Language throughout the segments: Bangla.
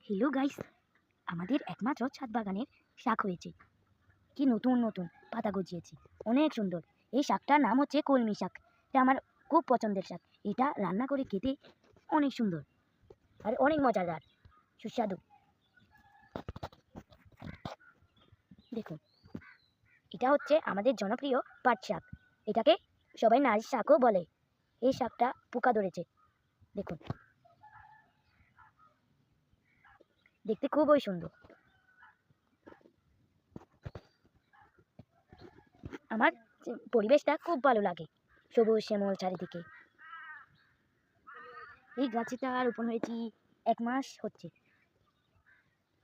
হ্যালো গাইস, আমাদের একমাত্র ছাদ বাগানের শাক হয়েছে। কি নতুন নতুন পাতা গজিয়েছে, অনেক সুন্দর। এই শাকটার নাম হচ্ছে কলমি শাক। এটা আমার খুব পছন্দের শাক। এটা রান্না করে খেতে অনেক সুন্দর আর অনেক মজাদার, সুস্বাদু। দেখুন, এটা হচ্ছে আমাদের জনপ্রিয় পাট শাক। এটাকে সবাই নারী শাকও বলে। এই শাকটা পোকা ধরেছে, দেখুন, দেখতে খুবই সুন্দর। আমার পরিবেশটা খুব ভালো লাগে, সবুজ শ্যামল চারিদিকে। এই গাছটা রোপণ হয়েছি 1 মাস হচ্ছে,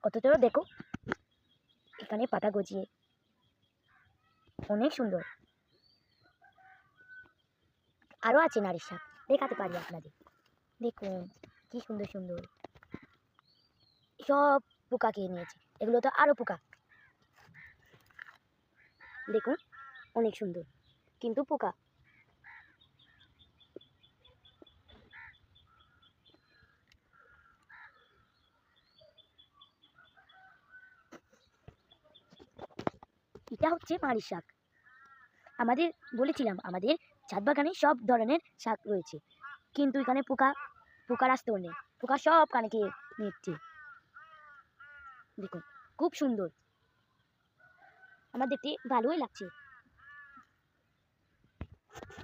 অথচ দেখো এখানে পাতা গজিয়ে অনেক সুন্দর। আরও আছে নারী শাক, দেখাতে পারি আপনাদের। দেখুন কি সুন্দর সুন্দর, সব পোকা খেয়ে নিয়েছে। এগুলো তো আরও পোকা। দেখুন অনেক সুন্দর, কিন্তু পোকা। এটা হচ্ছে মারি শাক। আমাদের বলেছিলাম আমাদের ছাদ বাগানে সব ধরনের শাক রয়েছে, কিন্তু এখানে পোকার আস্তর নেই। পোকা সব কানে খেয়ে নিচ্ছে। দেখুন খুব সুন্দর, আমার দেখতে ভালোই লাগছে।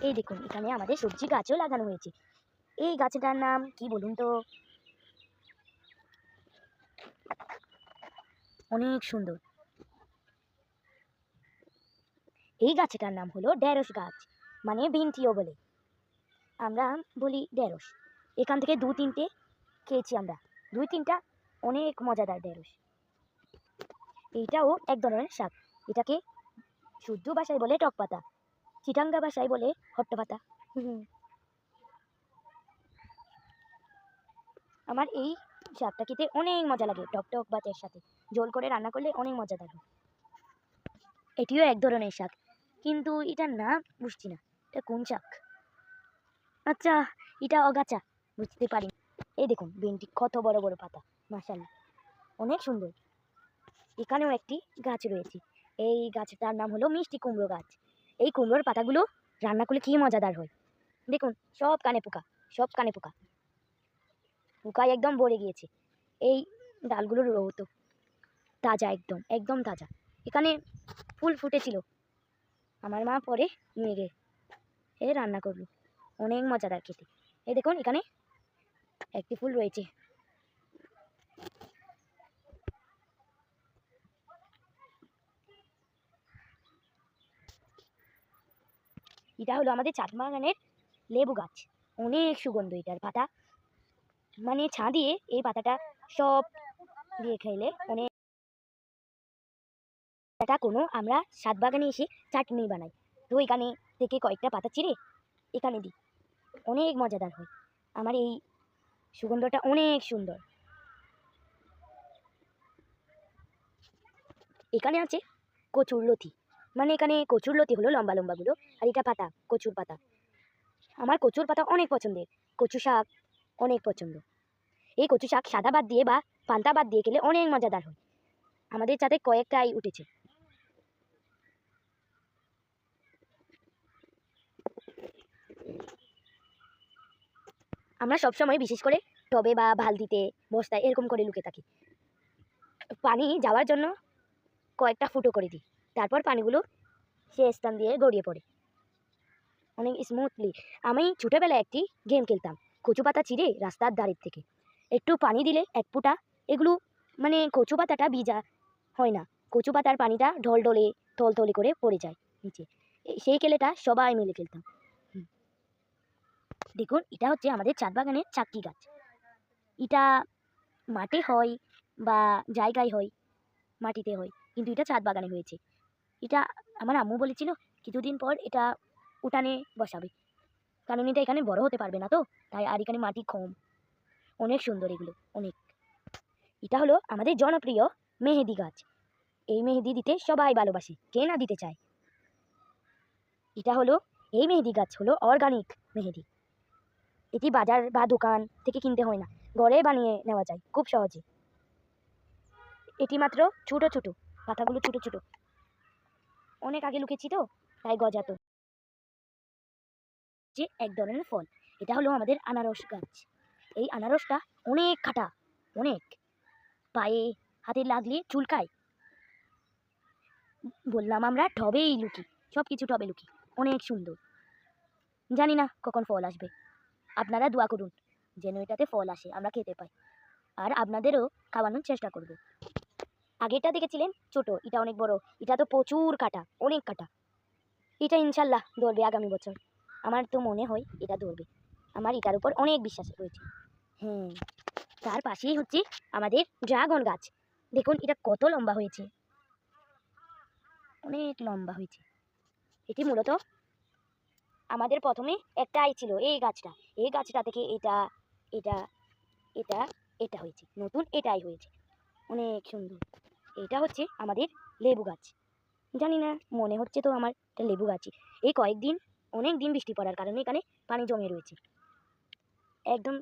এই দেখুন এখানে আমাদের সবজি গাছও লাগানো হয়েছে। এই গাছটার নাম কি বলুন তো, অনেক সুন্দর। এই গাছটার নাম হলো ঢেঁড়স গাছ, মানে ভিন্টিও বলে। আমরা বলি ঢেঁড়স। এখান থেকে 2-3টে খেয়েছি আমরা, 2-3টা অনেক মজাদার ঢেঁড়স। এইটাও এক ধরনের শাক। এটাকে শুদ্ধ ভাষায় বলে টক পাতা, চিটাঙ্গা ভাষায় বলে হট্ট পাতা। আমার এই শাকটা খেতে অনেক মজা লাগে, টক টক ভাতের সাথে ঝোল করে রান্না করলে অনেক মজাদার হয়। এটিও এক ধরনের শাক, কিন্তু এটার নাম বুঝছি না, এটা কোন শাক। আচ্ছা, এটা অগাছা, বুঝতে পারি। এই দেখুন ভেন্ডি, কত বড় বড় পাতা, মাশাআল্লাহ অনেক সুন্দর। এখানেও একটি গাছ রয়েছে। এই গাছটার নাম হলো মিষ্টি কুমড়ো গাছ। এই কুমড়োর পাতাগুলো রান্না করলে কি মজাদার হয়। দেখুন সব কানে পোকা, সব কানে পোকা, পোকায় একদম ভরে গিয়েছে। এই ডালগুলোর রোদ তাজা, একদম একদম তাজা। এখানে ফুল ফুটেছিল, আমার মা পরে নিয়ে গিয়ে রান্না করলো, অনেক মজাদার খেতে। এই দেখুন এখানে একটি ফুল রয়েছে। এটা হলো আমাদের ছাদ বাগানের লেবু গাছ, অনেক সুগন্ধ এটার পাতা। মানে ছা দিয়ে এই পাতাটা সব দিয়ে খাইলে অনেক। এটা কোনো আমরা ছাদ বাগানে এসে চাটনি বানাই, তো এখানে থেকে কয়েকটা পাতা চিড়ে এখানে দিই, অনেক মজাদার হয়। আমার এই সুগন্ধটা অনেক সুন্দর। এখানে আছে কচুর লতি, মানে এখানে কচুর লতি হলো লম্বা লম্বাগুলো, আর এটা পাতা, কচুর পাতা। আমার কচুর পাতা অনেক পছন্দের, কচু শাক অনেক পছন্দ। এই কচু শাক সাদা ভাত দিয়ে বা পান্তা ভাত দিয়ে খেলে অনেক মজাদার হয়। আমাদের সাথে কয়েকটাই উঠেছে। আমরা সবসময় বিশেষ করে টবে বা বালতিতে, বস্তায় এরকম করে লুকিয়ে থাকি। পানি যাওয়ার জন্য কয়েকটা ফুটো করে দিই, তারপর পানিগুলো সে স্থান দিয়ে গড়িয়ে পড়ে অনেক স্মুথলি। আমি ছোটোবেলায় একটি গেম খেলতাম, কচু পাতা চিড়ে রাস্তার ধারের থেকে একটু পানি দিলে এক ফুটা, এগুলো মানে কচু পাতাটা ভিজা হয় না, কচু পাতার পানিটা ঢলঢলে থলথলে করে পড়ে যায় নিচে। সেই খেলাটা সবাই মিলে খেলতাম। দেখুন এটা হচ্ছে আমাদের ছাদ বাগানের চাকরি গাছ। এটা মাঠে হয় বা জায়গায় হয়, মাটিতে হয়, কিন্তু এটা ছাদ বাগানে হয়েছে। এটা আমার আম্মু বলেছিল কিছুদিন পর এটা উঠানে বসাবে, কারণ এটা এখানে বড় হতে পারবে না তো, তাই। আর এখানে মাটি কম, অনেক সুন্দর এগুলো অনেক। এটা হলো আমাদের জনপ্রিয় মেহেদি গাছ। এই মেহেদি দিতে সবাই ভালোবাসে, কে না দিতে চায়। এটা হলো, এই মেহেদি গাছ হলো অর্গানিক মেহেদি। এটি বাজার বা দোকান থেকে কিনতে হয় না, ঘরে বানিয়ে নেওয়া যায় খুব সহজে। এটি মাত্র ছোট ছোট, পাতাগুলো ছোট ছোট, অনেক আগে লুকেছি তো তাই গজাতো। যে এক ধরনের ফল, এটা হলো আমাদের আনারস গাছ। এই আনারসটা অনেক খাটা, অনেক, পায়ে হাতে লাগলে চুলকায়। বললাম আমরা টবেই লুকি, সব কিছু টবে লুকি, অনেক সুন্দর। জানি না কখন ফল আসবে, আপনারা দোয়া করুন যেন এটাতে ফল আসে, আমরা খেতে পাই, আর আপনাদেরও খাওয়ানোর চেষ্টা করব। আগেরটা দেখেছিলেন ছোট, এটা অনেক বড়, এটা তো প্রচুর কাটা, অনেক কাটা। এটা ইনশাল্লাহ ধরবে আগামী বছর, আমার তো মনে হয় এটা ধরবে, আমার এটার উপর অনেক বিশ্বাস রয়েছে। হ্যাঁ, তার পাশেই হচ্ছে আমাদের ড্রাগন গাছ। দেখুন এটা কত লম্বা হয়েছে, অনেক লম্বা হয়েছে। এটি মূলত আমাদের প্রথমে একটাই ছিল এই গাছটা, এই গাছটা থেকে এটা এটা এটা এটা হয়েছে, নতুন এটাই হয়েছে, অনেক সুন্দর। এটা হচ্ছে আমাদের লেবু গাছ। জানি না, মনে হচ্ছে তো আমার এটা লেবু গাছই। এই কয়েকদিন অনেক দিন বৃষ্টি পড়ার কারণে এখানে পানি জমে রয়েছে, একদম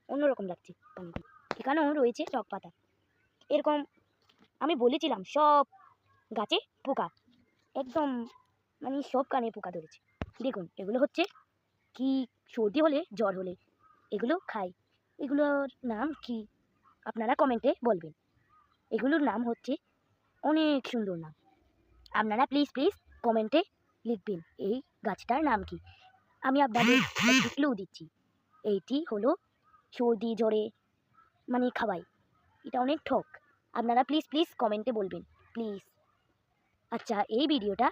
অন্যরকম লাগছে পানিগুলো। এখানেও রয়েছে টক পাতা। এরকম আমি বলেছিলাম সব গাছে পোকা, একদম মানে সব কানে পোকা ধরেছে। দেখুন এগুলো হচ্ছে কি, সর্দি হলে জ্বর হলে এগুলো খাই। এগুলোর নাম কি আপনারা কমেন্টে বলবেন। এগুলোর নাম হচ্ছে অনেক সুন্দর নাম, আপনারা প্লিজ প্লিজ কমেন্টে লিখবেন এই গাছটার নাম কি। আমি আপনাদের একটু ক্লু দিচ্ছি, এইটি হলো সর্দি জ্বরে মানে খাওয়াই, এটা অনেক ঠক। আপনারা প্লিজ প্লিজ কমেন্টে বলবেন প্লিজ। আচ্ছা, এই ভিডিওটা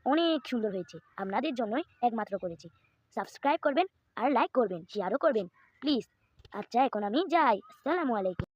অনেক সুন্দর হয়েছে, আপনাদের জন্যই একমাত্র করেছি। সাবস্ক্রাইব করবেন আর লাইক করবেন, শেয়ারও করবেন প্লিজ। আচ্ছা এখন আমি যাই, আসসালামু আলাইকুম।